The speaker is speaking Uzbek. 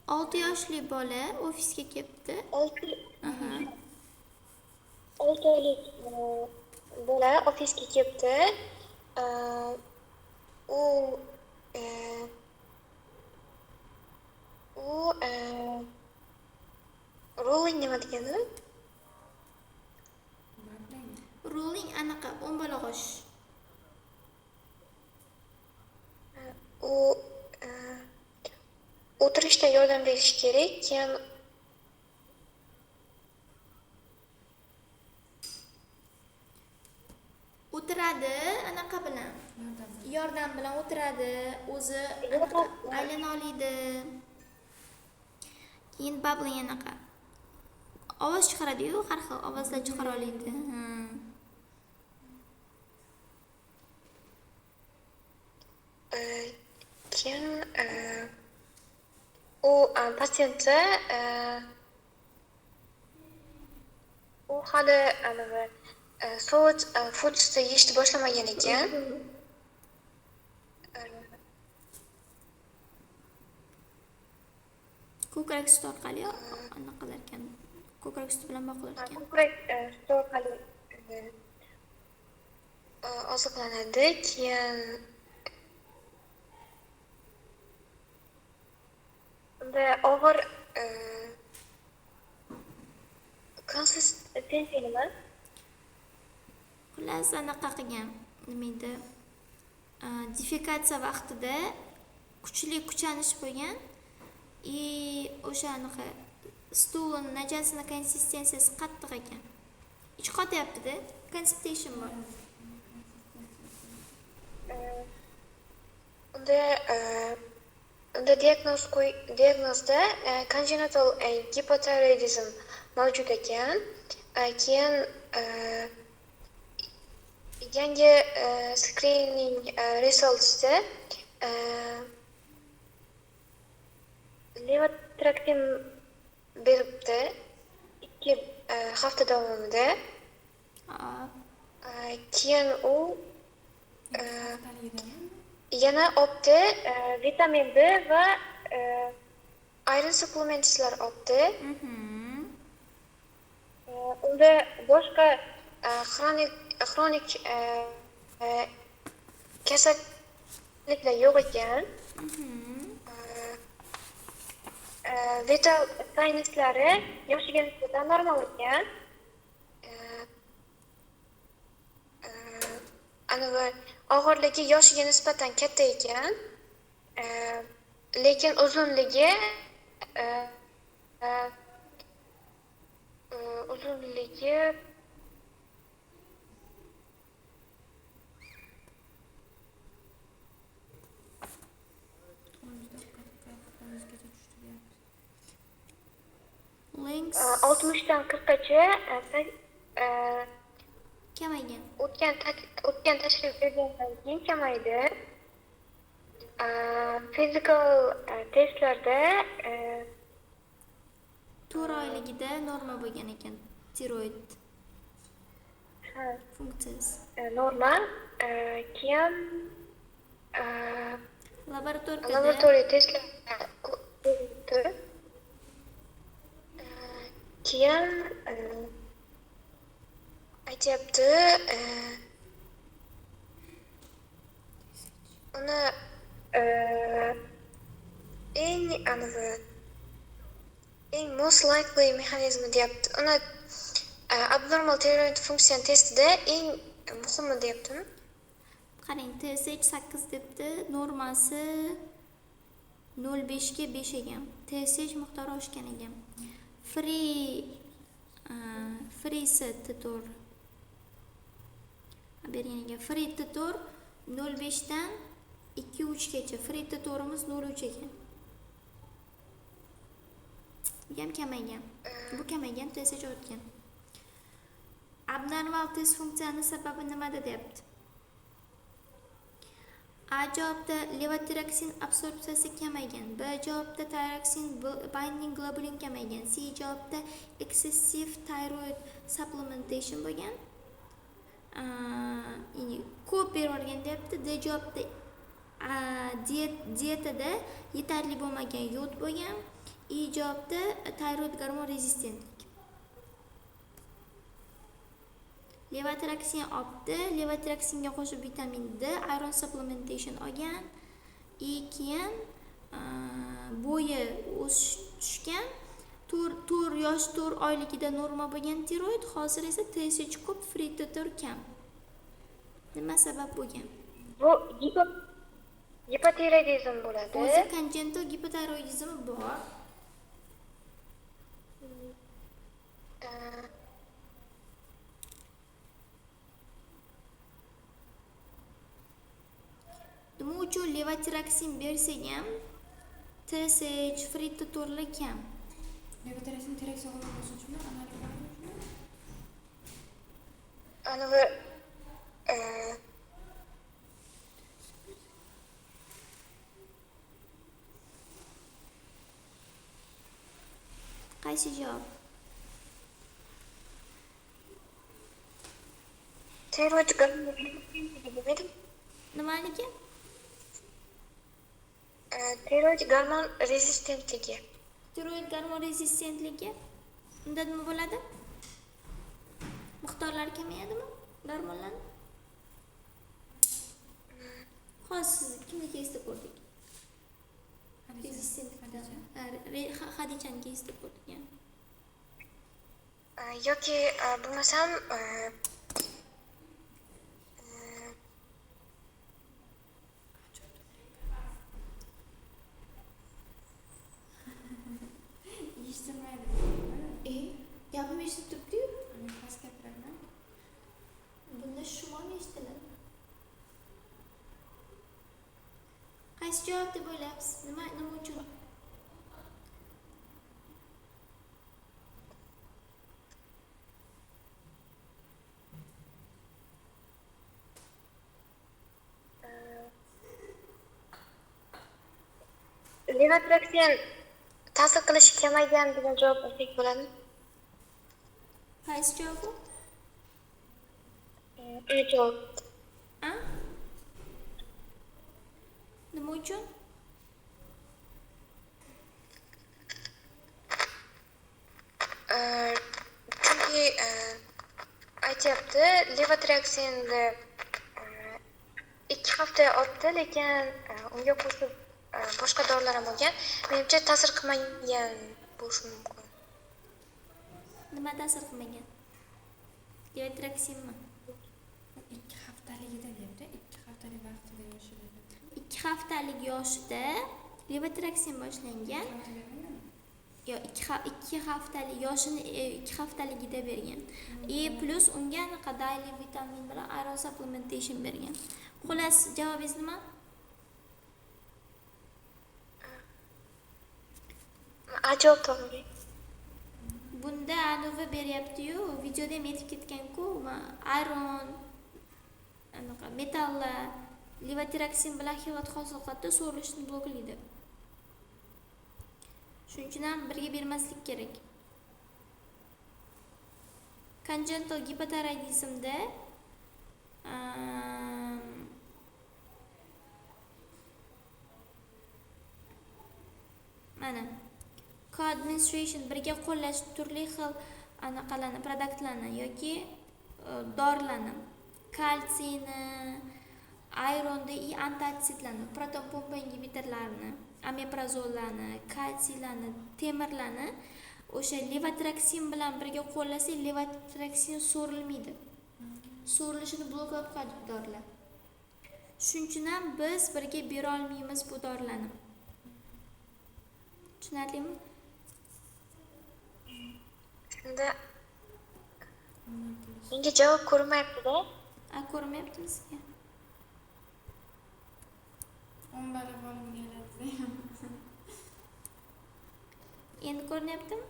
6 yoshli bola ofisga kelibdi. 6 oylik bola ofisga kelibdi. U e, u ruling nima degani? Ruling anaqa 10 bola qo'sh. U o'tirishda yordam berish kerak. Keyin O'tiradi anaqa bilan. Yordam bilan o'tiradi. O'zi anaqa aylana oladi. Keyin babbling anaqa ovoz chiqaradi-yu, har xil ovozlar chiqara oladi. keyin u patsientni u hali soat food'ni yeyishni boshlamagan ekan. Ko'krak suti orqali anaqa qilar ekan. Ko'krak suti bilan boqilar ekan. Ko'krak suti orqali oziqlanadi. Keyin unda og'ir konsistensiya nima? Xullas anaqa qilgan. Nima edi? Defekatsiya vaqtida kuchli kuchanish bo'lgan. O'sha anaqa stulning najasini konsistensiyasi qattiq ekan. Ich qotyapti-da, constipation bor. Unda diagnozda congenital hypothyroidism mavjud ekan. Keyin yangi screening results'da levotiraxin beribdi 2 hafta davomida. Keyin u yana opti vitamin B va iron supplementslar opti. Unda boshqa xronik kasalliklar yo'q ekan. Vital signs-lari yoshiga nisbatan normal ekan. Og'irligi yoshiga nisbatan katta ekan. Lekin uzunligi Links 60dan 40gacha kamaygan. O'tgan tashrif bergandan keyin kamaydi. Physical testlarda 4 oyligida norma bo'lgan ekan tiroid funksiyasi. Normal. Keyin laboratoriya testlar keyin aytyapti uni eng most likely mexanizmi deyapti. Uni abnormal thyroid function testida eng muhimi deyaptimi? Qarang, TSH 8 debdi, normasi 0,5 ga 5 ekan. TSH miqdori oshgan ekan. Free T4 bergan ekan. Free T4 0,5 dan 2,3 gacha. Free T4'imiz 0,3 ekan. Bu ham kamaygan. Bu kamaygan, TSH ortgan. Abnormal test funksiyani sababi nimada deyapti? A javobda levotiraxin absorpsiyasi kamaygan. B javobda thyroxine binding globulin kamaygan. C javobda excessive thyroid supplementation bo'lgan. Ko'p berib olgan deyapti. D javobda dietada yetarli bo'lmagan yod bo'lgan. I javobda tiroid gormon rezistentlik. Levotiraxin olibdi. Levotiraxinga qo'shib vitamin D, iron supplementation olgan. Keyin bo'yi o'sishgan. 4 yosh 4 oyligida norma bo'lgan tiroid, hozir esa TSH ko'p, fritator kam. Nima sabab bo'lgan? Bu hipotiroidizm bo'ladi. O'zi congenital gipotiroidizm bor. Nima uchun levotiraxin bersak ham TSH, fritatorlar kam? Levotiraxin terak sog'lig'i bo'yicha Anavi Qaysi javob? tiroid gormon dedim. Nimaligi? Tiroid gormon rezistentligi. Tiroid gormon rezistentligi. Unda nima bo'ladi? Miqdorlari kamayadimi? Gormonlarning? Hozir siz kimni testda ko'rdik? Rezistentlikdan. Hadijani testda ko'rdik. Yoki bo'lmasam eshittirmaydi. Gapim eshitib turibdi-yu. Past gapiraman. Bunda shumon eshitiladi. Qaysi javob deb o'ylayapsiz? Nima uchun? levotiraxin ta'sir qilishi kamaygan degan javob olsak bo'ladi. Qaysi javob bu? Javob. Nima uchun? Chunki aytyapti, levotiraxinni 2 hafta olibdi, lekin unga qo'shib boshqa dorilar ham olgan. Menimcha ta'sir qilmagan bo'lishi mumkin. Nima ta'sir qilmagan? Levotiraxinmi? 2 haftaligida deyapti. 2 haftalik vaqtida yoshida. 2 haftalik yoshida levotiraxin boshlangan. Yo, 2 haftalik yoshini 2 haftaligida bergan. Plus unga daily vitamin bilan iron supplementation bergan. Xullas, javobingiz nima? Javob to'g'ri. Bunda anavi beryapti-yu, videoda ham aytib ketgan-ku, iron, anaqa metallar levotiraxin bilan xilot hosil qiladi, so'rilishni bloklaydi. Shuning uchun ham birga bermaslik kerak. Congenital gipotiroidizmda mana co-administration birga qo'llash turli xil anaqalarni, produktlarni yoki dorilarni, kalsiyni, ironda и antioksidantlarni, proton pompa ingibitorlarini, omeprazollarni, kalsiylarni, temirlarni o'sha levotiraxin bilan birga qo'llasak, levotiraxin so'rilmaydi. So'rilishini bloklab qo'yadi dorilar. Shuning uchun ham biz birga bera olmaymiz bu dorilarni. Tushunarlimi? Shunda menga javob ko'rmayapti-da. Ko'rmayaptimi sizga? 10 balla bo'limga keladi. Endi ko'rinyaptimi?